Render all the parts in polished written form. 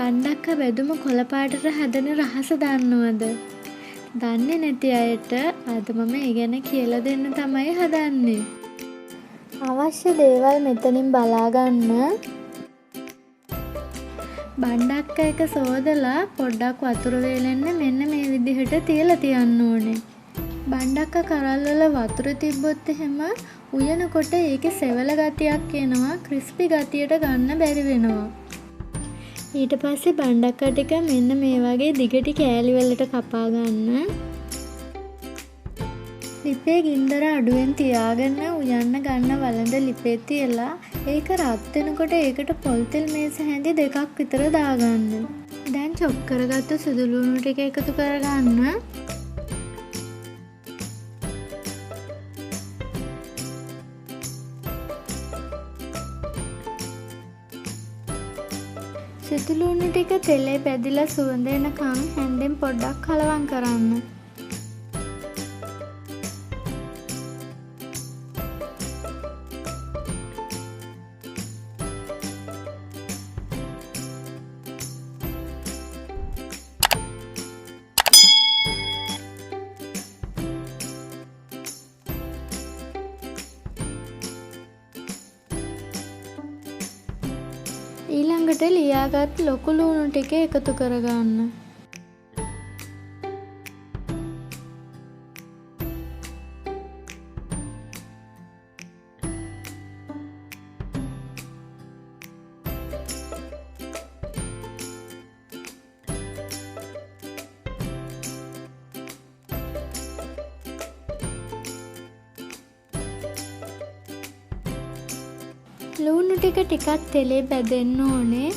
බණ්ඩක්ක වැදුම කොළ පාටට හදන රහස දන්නවද? දන්නේ නැති අයට අද මම ඒ ගැන කියලා දෙන්න තමයි හදන්නේ. අවශ්‍ය දේවල් මෙතනින් බලා ගන්න. බණ්ඩක්ක එක සෝදලා පොඩ්ඩක් වතුර වේලෙන්න මෙන්න මේ විදිහට තියලා තියන්න ඕනේ. බණ්ඩක්ක කරල් වල වතුර තිබ්බොත් එහෙම උයනකොට ඒකේ සෙවල ගතියක් එනවා, ක්‍රිස්පි ගතියට ගන්න බැරි වෙනවා. ඊට පස්සේ බණ්ඩක්ක ටික මෙන්න මේ වගේ දිගට කෑලි වලට කපා ගන්න. ලිපේ ගින්දර අඩුවෙන් තියාගෙන උයන්න ගන්න වළඳ ලිපේ තියලා ඒක රත් වෙනකොට ඒකට පොල් තෙල් මේස හැඳි 2ක් විතර දාගන්න. දැන් චොප් කරගත්තු සුදු ලුණු ටික එකතු කරගන්න. සුදු ලුණු ටික තෙලේ පැදිලා සුවඳ එනකන් හැන්දෙන් පොඩ්ඩක් කලවම් කරන්න. ඊළඟට ලියාගත් ලොකු ලුණු ටික එකතු කරගන්න. ලුණු ටික ටිකක් තෙලේ බැදෙන්න ඕනේ.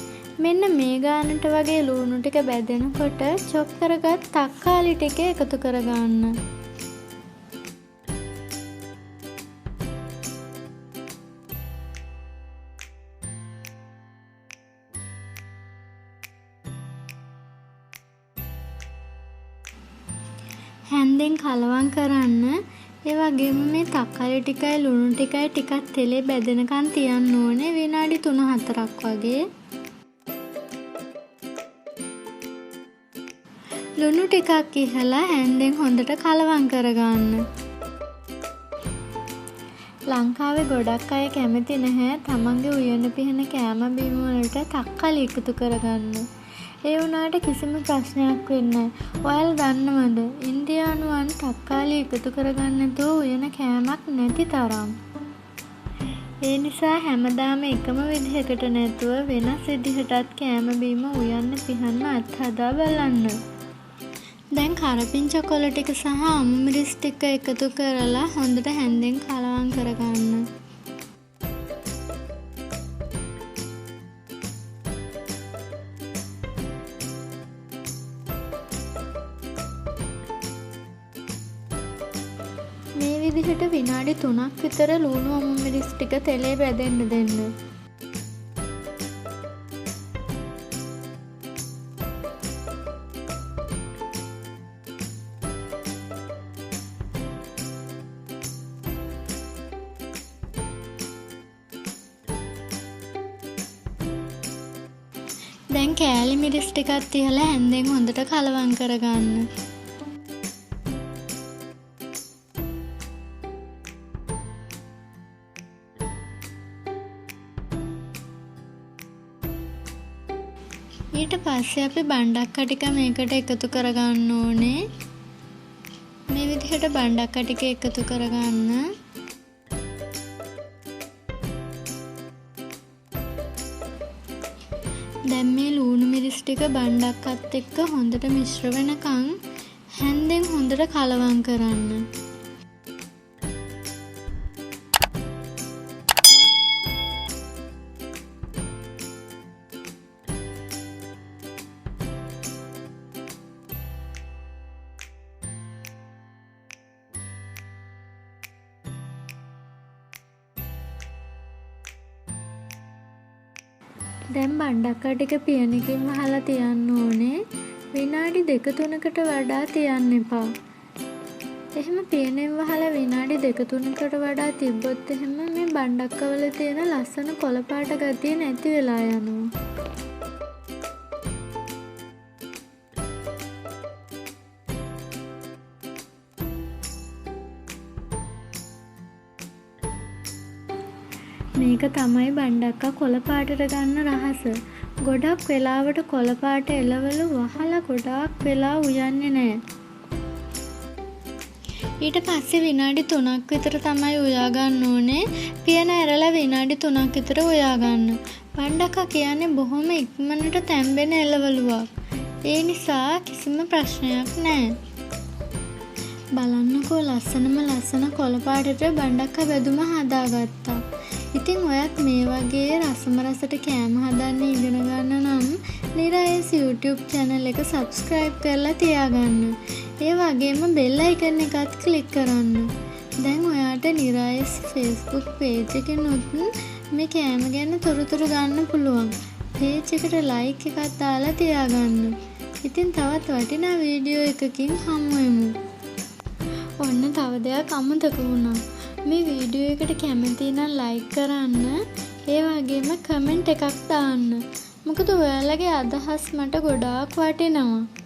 මෙන්න මේ ගානට වගේ ලුණු ටික බැදෙනකොට චොප් කරගත් තක්කාලි ටික එකතු කරගන්න. හැන්දෙන් කලවම් කරන්න. ඒ වගේම මේ තක්කාලි ටිකයි ලුණු ටිකයි ටිකක් තෙලේ බැදෙනකන් තියන්න ඕනේ විනාඩි 3-4ක් වගේ. ලුණු ටිකක් ඉහලා හැන්දෙන් හොඳට කලවම් කරගන්න. ලංකාවේ ගොඩක් අය කැමති නැහැ තමන්ගේ උයන පිහන කෑම බීම වලට තක්කාලි එකතු කරගන්න. ඒ වුණාට කිසිම ප්‍රශ්නයක් වෙන්නේ නැහැ. ඔයාලා දන්නවද ඉන්දියානුවන් තක්කාලි එකතු කරගන්න නැතුව උයන කෑමක් නැති තරම්. ඒ නිසා හැමදාම එකම විදිහකට නැතුව වෙනස් විදිහටත් කෑම බීම උයන්න පිහන්න අත්හදා බලන්න. දැන් කරපිංචා කොළ ටික සහ අමු මිරිස් ටික එකතු කරලා හොඳට හැන්දෙන් කලවම් කරගන්න. මේ විදිහට විනාඩි 3ක් විතර ලුණු අමු මිරිස් ටික තෙලේ බැදෙන්න දෙන්න. දැන් කෑලි මිරිස් ටිකක් තියලා හැන්දෙන් හොඳට කලවම් කරගන්න. ඊට පස්සේ අපි බණ්ඩක්ක ටික මේකට එකතු කරගන්න ඕනේ. මේ විදිහට බණ්ඩක්ක ටික එකතු කරගන්න. දැන් මේ ලුණු මිරිස් ටික බණ්ඩක්කත් එක්ක හොඳට මිශ්‍ර වෙනකන් හැන්දෙන් හොඳට කලවම් කරන්න. දැන් බණ්ඩක්ක ටික පියනකින් වහලා තියන්න ඕනේ. විනාඩි 2-3කට වඩා තියන්න එපා. එහෙම පියනෙන් වහලා විනාඩි 2-3කට වඩා තිබ්බොත් එහෙම මේ බණ්ඩක්කවල තියෙන ලස්සන කොළ පාට ගතිය නැති වෙලා යනවා. මේක තමයි බණ්ඩක්කා කොළ පාටට ගන්න රහස. ගොඩක් වෙලාවට කොළ පාට එළවලු වහලා ගොඩාක් වෙලා උයන්නේ නැහැ. ඊට පස්සේ විනාඩි 3ක් විතර තමයි උයා ගන්න ඕනේ. පියන ඇරලා විනාඩි 3ක් විතර උයා ගන්න. බණ්ඩක්කා කියන්නේ බොහොම ඉක්මනට තැම්බෙන එළවලුවක්. ඒ නිසා කිසිම ප්‍රශ්නයක් නැහැ. බලන්නකෝ ලස්සන කොළ පාටට බණ්ඩක්කා බැදුම හදාගත්තා. ඉතින් ඔයත් මේ වගේ රසම රසට කෑම හදන්න ඉගෙන ගන්න නම් නිරායස් YouTube channel එක subscribe කරලා තියාගන්න. ඒ වගේම bell icon එකත් click කරන්න. දැන් ඔයාට නිරායස් Facebook page එකෙන් මේ කෑම ගැන තොරතුරු ගන්න පුළුවන්. page එකට like එකක් දාලා තියාගන්න. ඉතින් තවත් වටිනා වීඩියෝ එකකින් හමු වෙමු. ඔන්න තව දෙයක් අමතක වුණා. මේ වීඩියෝ එකට කැමති නම් like කරන්න. ඒ වගේම comment එකක් දාන්න. මොකද ඔයාලගේ අදහස් මට ගොඩාක් වටිනවා.